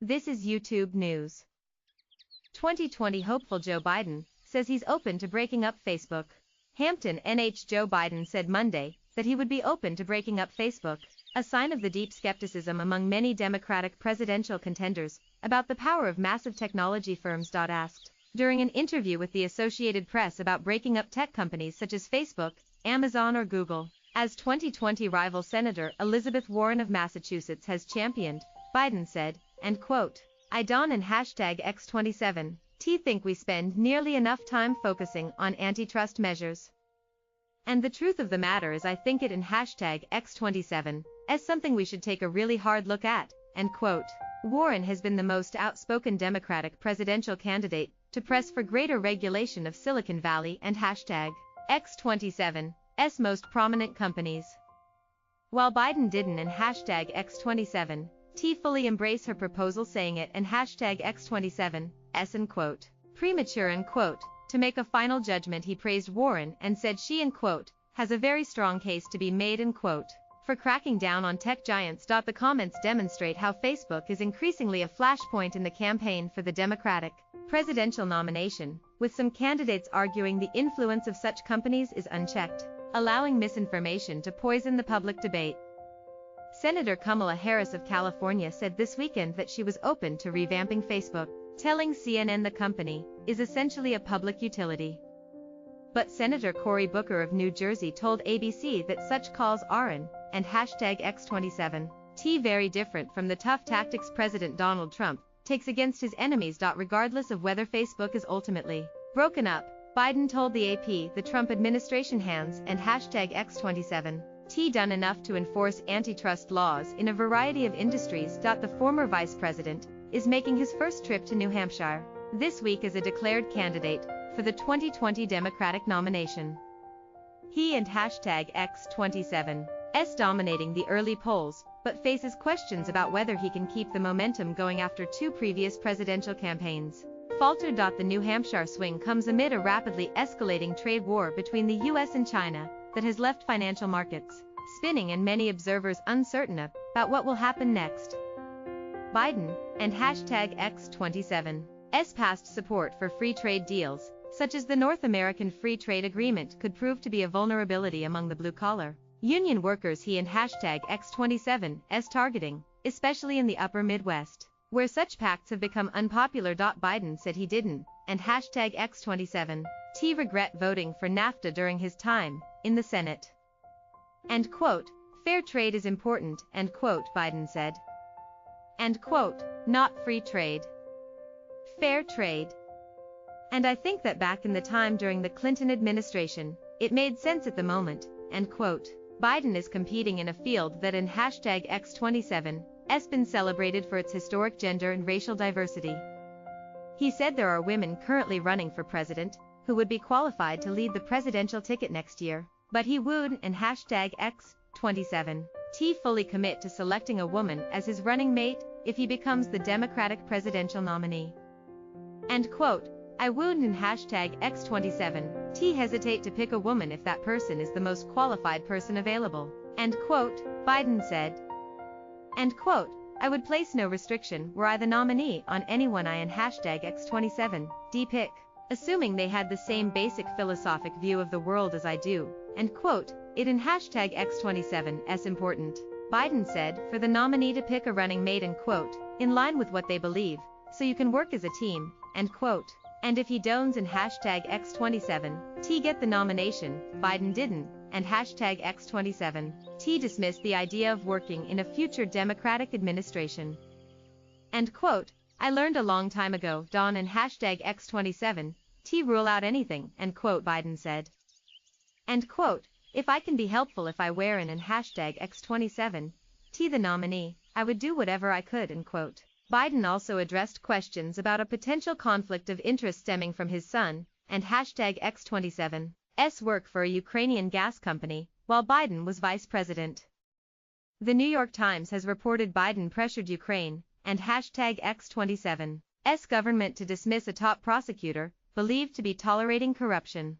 This is YouTube News. 2020 hopeful Joe Biden says he's open to breaking up Facebook. Hampton, NH. Joe Biden said Monday that he would be open to breaking up Facebook, a sign of the deep skepticism among many Democratic presidential contenders about the power of massive technology firms. Asked during an interview with the Associated Press about breaking up tech companies such as Facebook, Amazon or Google, as 2020 rival Senator Elizabeth Warren of Massachusetts has championed, Biden said, and quote, I don and #X27, think we spend nearly enough time focusing on antitrust measures. And the truth of the matter is I think it in #X27 as something we should take a really hard look at, end quote. Warren has been the most outspoken Democratic presidential candidate to press for greater regulation of Silicon Valley and #X27's most prominent companies. While Biden didn't and #X27 fully embrace her proposal, saying it and #X27's end quote, premature, end quote, to make a final judgment. He praised Warren and said she, end quote, has a very strong case to be made, end quote, for cracking down on tech giants. The comments demonstrate how Facebook is increasingly a flashpoint in the campaign for the Democratic presidential nomination, with some candidates arguing the influence of such companies is unchecked, allowing misinformation to poison the public debate. Senator Kamala Harris of California said this weekend that she was open to revamping Facebook, telling CNN the company is essentially a public utility. But Senator Cory Booker of New Jersey told ABC that such calls aren't and #X27 very different from the tough tactics President Donald Trump takes against his enemies. Regardless of whether Facebook is ultimately broken up, Biden told the AP the Trump administration hands and #X27 done enough to enforce antitrust laws in a variety of industries. The former vice president is making his first trip to New Hampshire this week as a declared candidate for the 2020 Democratic nomination. He and #X27 dominating the early polls, but faces questions about whether he can keep the momentum going after two previous presidential campaigns faltered. The New Hampshire swing comes amid a rapidly escalating trade war between the US and China that has left financial markets spinning and many observers uncertain about what will happen next. Biden and #X27's past support for free trade deals, such as the North American Free Trade Agreement, could prove to be a vulnerability among the blue-collar union workers he and #X27's targeting, especially in the upper Midwest, where such pacts have become unpopular. Biden said he didn't and #X27 regret voting for NAFTA during his time in the Senate. End quote, fair trade is important, end quote, Biden said. End quote, not free trade. Fair trade. And I think that back in the time during the Clinton administration, it made sense at the moment, end quote. Biden is competing in a field that in #X27's been celebrated for its historic gender and racial diversity. He said there are women currently running for president who would be qualified to lead the presidential ticket next year, but he would and #X27 fully commit to selecting a woman as his running mate if he becomes the Democratic presidential nominee. End quote. I wouldn't and #X27 hesitate to pick a woman if that person is the most qualified person available, end quote, Biden said. End quote. I would place no restriction were I the nominee on anyone I and #X27 pick, assuming they had the same basic philosophic view of the world as I do, end quote. It in #X27's important, Biden said, for the nominee to pick a running mate, end quote, in line with what they believe, so you can work as a team, end quote. And if he don't and #X27 get the nomination, Biden didn't, and #X27 dismissed the idea of working in a future Democratic administration. End quote. I learned a long time ago, Don and #X27 rule out anything, end quote, Biden said. End quote. If I can be helpful, if I were in and #X27 the nominee, I would do whatever I could, end quote. Biden also addressed questions about a potential conflict of interest stemming from his son and #X27's work for a Ukrainian gas company while Biden was vice president. The New York Times has reported Biden pressured Ukraine and #X27's government to dismiss a top prosecutor believed to be tolerating corruption.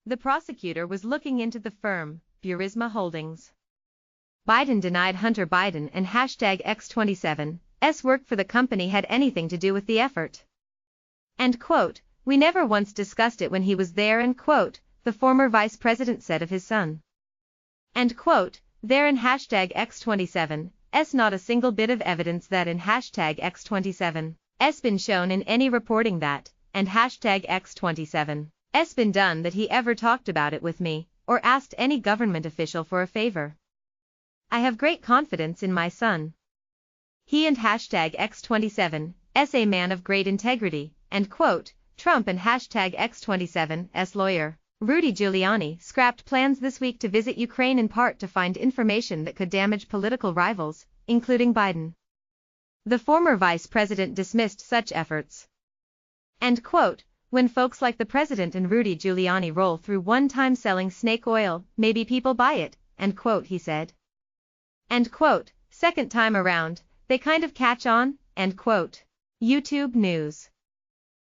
The prosecutor was looking into the firm, Burisma Holdings. Biden denied Hunter Biden and #X27 work for the company had anything to do with the effort. End quote. We never once discussed it when he was there, end quote, the former vice president said of his son. End quote. There in hashtag X27, not a single bit of evidence that in hashtag X27 been shown in any reporting that, and hashtag X27 been done that he ever talked about it with me, or asked any government official for a favor. I have great confidence in my son. He and hashtag X27 a man of great integrity, end quote. Trump and hashtag X27's lawyer, Rudy Giuliani, scrapped plans this week to visit Ukraine in part to find information that could damage political rivals, including Biden. The former vice president dismissed such efforts. End quote. When folks like the president and Rudy Giuliani roll through one time selling snake oil, maybe people buy it, end quote, he said. End quote. Second time around, they kind of catch on, end quote. YouTube News.